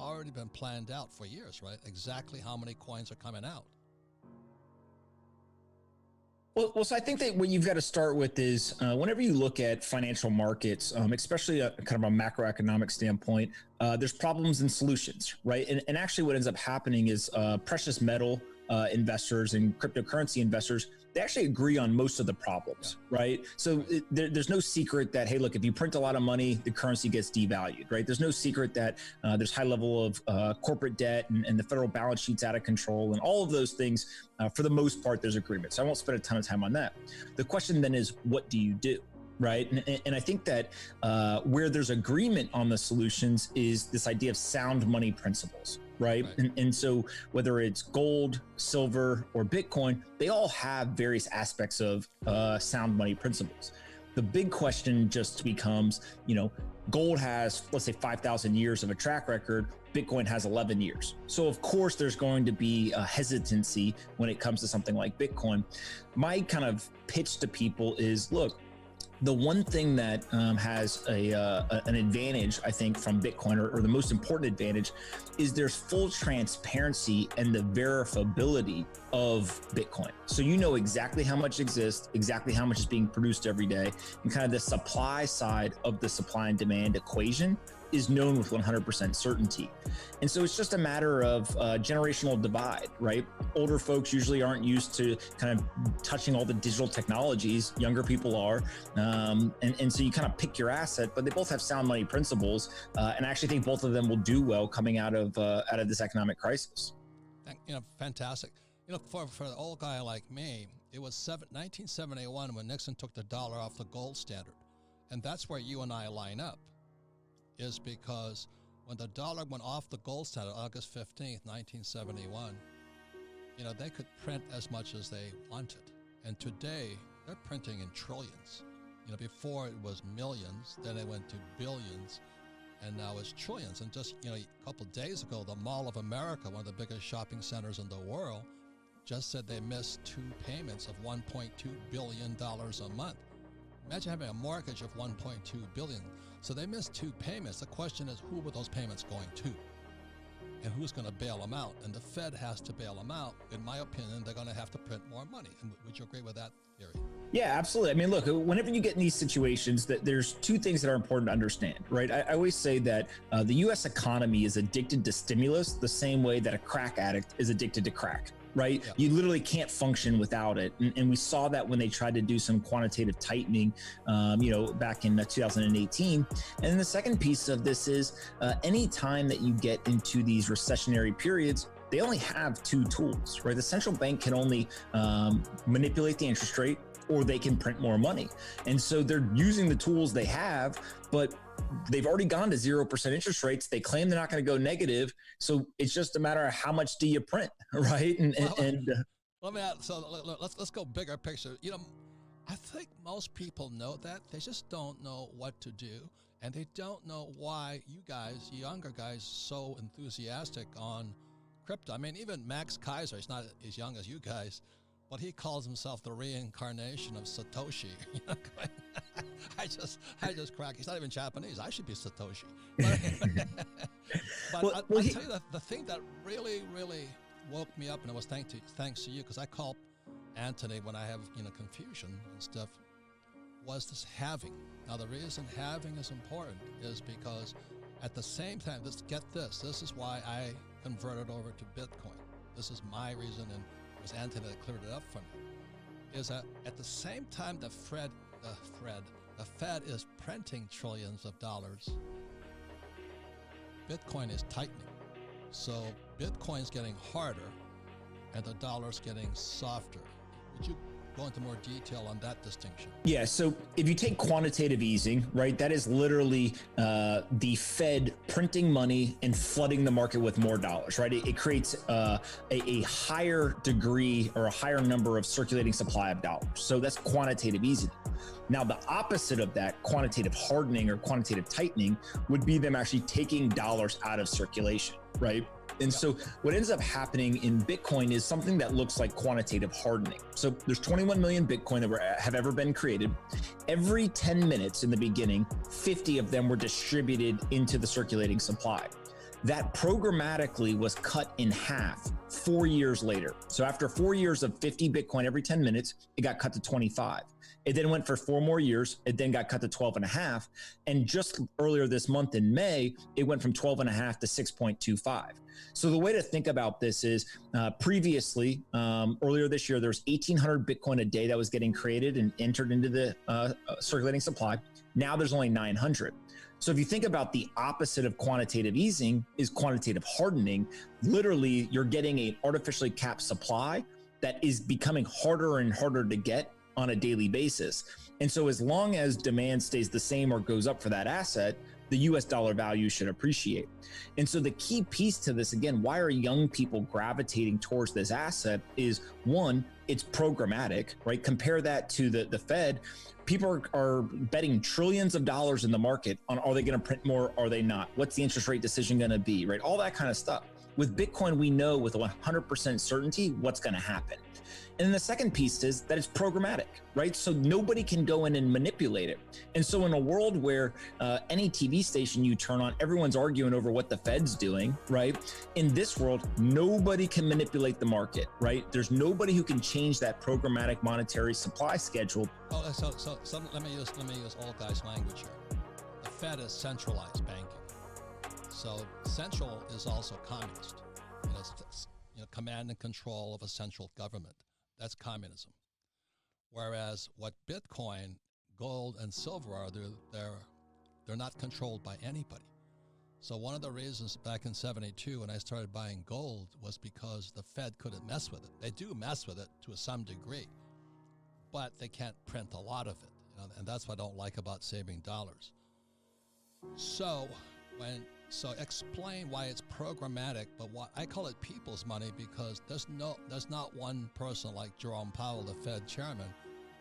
already been planned out for years, right? Exactly how many coins are coming out. Well, so I think that what you've got to start with is whenever you look at financial markets, especially a kind of a macroeconomic standpoint, there's problems and solutions, right? And actually what ends up happening is precious metal investors and cryptocurrency investors, they actually agree on most of the problems, right? So there's no secret that, hey, look, if you print a lot of money, the currency gets devalued, right? There's no secret that there's high level of corporate debt and the federal balance sheet's out of control and all of those things. For the most part, there's agreement. So I won't spend a ton of time on that. The question then is, what do you do? Right. And I think that where there's agreement on the solutions is this idea of sound money principles. Right. And so whether it's gold, silver, or Bitcoin, they all have various aspects of sound money principles. The big question just becomes, gold has, let's say, 5,000 years of a track record. Bitcoin has 11 years. So of course, there's going to be a hesitancy when it comes to something like Bitcoin. My kind of pitch to people is, look, the one thing that has an advantage, I think, from Bitcoin, or the most important advantage, is there's full transparency and the verifiability of Bitcoin. So you know exactly how much exists, exactly how much is being produced every day, and kind of the supply side of the supply and demand equation is known with 100% certainty. And so it's just a matter of generational divide, right? Older folks usually aren't used to kind of touching all the digital technologies. Younger people are. And so you kind of pick your asset, but they both have sound money principles. And I actually think both of them will do well coming out of this economic crisis. Fantastic. For an old guy like me, it was 1971 when Nixon took the dollar off the gold standard. And that's where you and I line up, is because when the dollar went off the gold standard, August 15th, 1971, they could print as much as they wanted. And today, they're printing in trillions. Before it was millions, then it went to billions, and now it's trillions. And just, a couple of days ago, the Mall of America, one of the biggest shopping centers in the world, just said they missed 2 payments of $1.2 billion a month. Imagine having a mortgage of $1.2 billion. So they missed 2 payments. The question is, who were those payments going to? And who's going to bail them out? And the Fed has to bail them out. In my opinion, they're going to have to print more money. And would you agree with that theory? Yeah, absolutely. I mean, look, whenever you get in these situations, there's 2 things that are important to understand, right? I always say that the U.S. economy is addicted to stimulus the same way that a crack addict is addicted to crack. Right? Yeah. You literally can't function without it. And we saw that when they tried to do some quantitative tightening, back in 2018. And then the second piece of this is any time that you get into these recessionary periods, they only have 2 tools, right? The central bank can only manipulate the interest rate, or they can print more money. And so they're using the tools they have, but they've already gone to 0% interest rates. They claim they're not going to go negative. So it's just a matter of how much do you print, right? Let's go bigger picture. I think most people know that. They just don't know what to do. And they don't know why you guys, younger guys, so enthusiastic on crypto. I mean, even Max Kaiser, he's not as young as you guys, but he calls himself the reincarnation of Satoshi. I just crack. He's not even Japanese. I should be Satoshi. But I'll tell you that the thing that really, really woke me up, and it was thanks to you, because I call Anthony when I have confusion and stuff, was this halving. Now the reason halving is important is because at the same time, this is why I converted over to Bitcoin. This is my reason, and it was Anthony that cleared it up for me, is that at the same time the Fed is printing trillions of dollars, Bitcoin is tightening. So Bitcoin's getting harder and the dollar's getting softer. Would you go into more detail on that distinction? Yeah, so if you take quantitative easing, right, that is literally the Fed printing money and flooding the market with more dollars, right? It creates a higher degree or a higher number of circulating supply of dollars. So that's quantitative easing. Now, the opposite of that, quantitative hardening or quantitative tightening, would be them actually taking dollars out of circulation, right? And so what ends up happening in Bitcoin is something that looks like quantitative hardening. So there's 21 million Bitcoin that have ever been created. Every 10 minutes in the beginning, 50 of them were distributed into the circulating supply. that programmatically was cut in half 4 years later. So after 4 years of 50 Bitcoin every 10 minutes, it got cut to 25. It then went for 4 more years. It then got cut to 12 and a half. And just earlier this month in May, it went from 12 and a half to 6.25. So the way to think about this is previously, earlier this year, there was 1,800 Bitcoin a day that was getting created and entered into the circulating supply. Now there's only 900. So if you think about the opposite of quantitative easing is quantitative hardening, literally you're getting an artificially capped supply that is becoming harder and harder to get on a daily basis. And so as long as demand stays the same or goes up for that asset, the US dollar value should appreciate. And so the key piece to this, again, why are young people gravitating towards this asset is one, it's programmatic, right? Compare that to the Fed. People are betting trillions of dollars in the market on, are they going to print more? Are they not? What's the interest rate decision going to be, right? All that kind of stuff. With Bitcoin, we know with 100% certainty what's going to happen. And then the second piece is that it's programmatic, right? So nobody can go in and manipulate it. And so in a world where any TV station you turn on, everyone's arguing over what the Fed's doing, right? In this world, nobody can manipulate the market, right? There's nobody who can change that programmatic monetary supply schedule. Oh, so let me use old guy's language here. The Fed is centralized banking. So central is also communist. Command and control of a central government. That's communism. Whereas what Bitcoin, gold, and silver are, they're not controlled by anybody. So one of the reasons back in '72 when I started buying gold was because the Fed couldn't mess with it. They do mess with it to some degree, but they can't print a lot of it. And that's what I don't like about saving dollars. So explain why it's programmatic, but why I call it people's money, because there's not one person like Jerome Powell, the Fed chairman,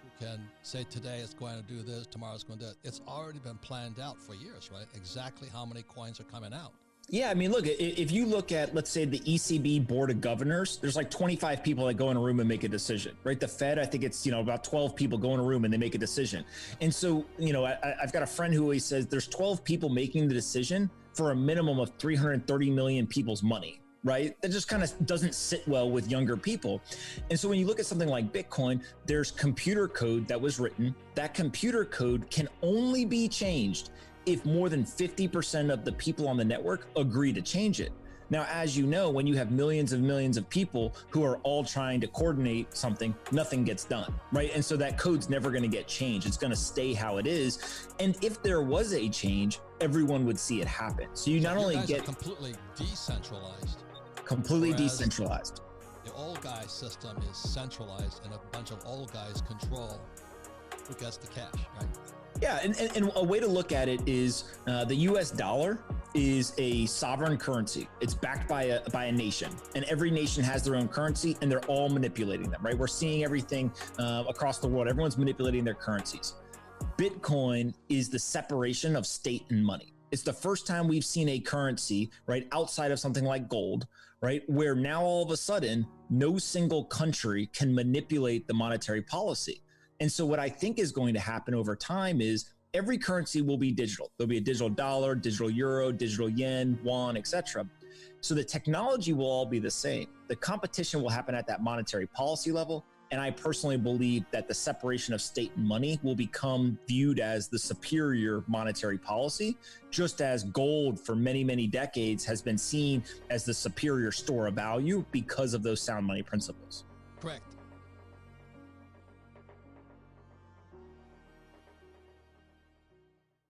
who can say today it's going to do this, tomorrow it's going to do it. It's already been planned out for years, right? Exactly how many coins are coming out. Yeah, I mean, look, if you look at, let's say, the ECB board of governors, there's like 25 people that go in a room and make a decision, right? The Fed, I think it's, about 12 people go in a room and they make a decision. And so, I've got a friend who always says there's 12 people making the decision for a minimum of 330 million people's money, right? That just kind of doesn't sit well with younger people. And so when you look at something like Bitcoin, there's computer code that was written. That computer code can only be changed if more than 50% of the people on the network agree to change it. Now, as you know, when you have millions of people who are all trying to coordinate something, nothing gets done, right? And so that code's never going to get changed. It's going to stay how it is. And if there was a change, everyone would see it happen. So you not only get completely decentralized. Completely decentralized. The old guy system is centralized, and a bunch of old guys control who gets the cash, right? Yeah, and a way to look at it is the US dollar is a sovereign currency. It's backed by a nation, and every nation has their own currency, and they're all manipulating them, right? We're seeing everything across the world. Everyone's manipulating their currencies. Bitcoin is the separation of state and money. It's the first time we've seen a currency, right, outside of something like gold, right, where now all of a sudden, no single country can manipulate the monetary policy. And so what I think is going to happen over time is every currency will be digital. There'll be a digital dollar, digital euro, digital yen, won, etc. So the technology will all be the same. The competition will happen at that monetary policy level. And I personally believe that the separation of state and money will become viewed as the superior monetary policy, just as gold for many, many decades has been seen as the superior store of value because of those sound money principles. Correct.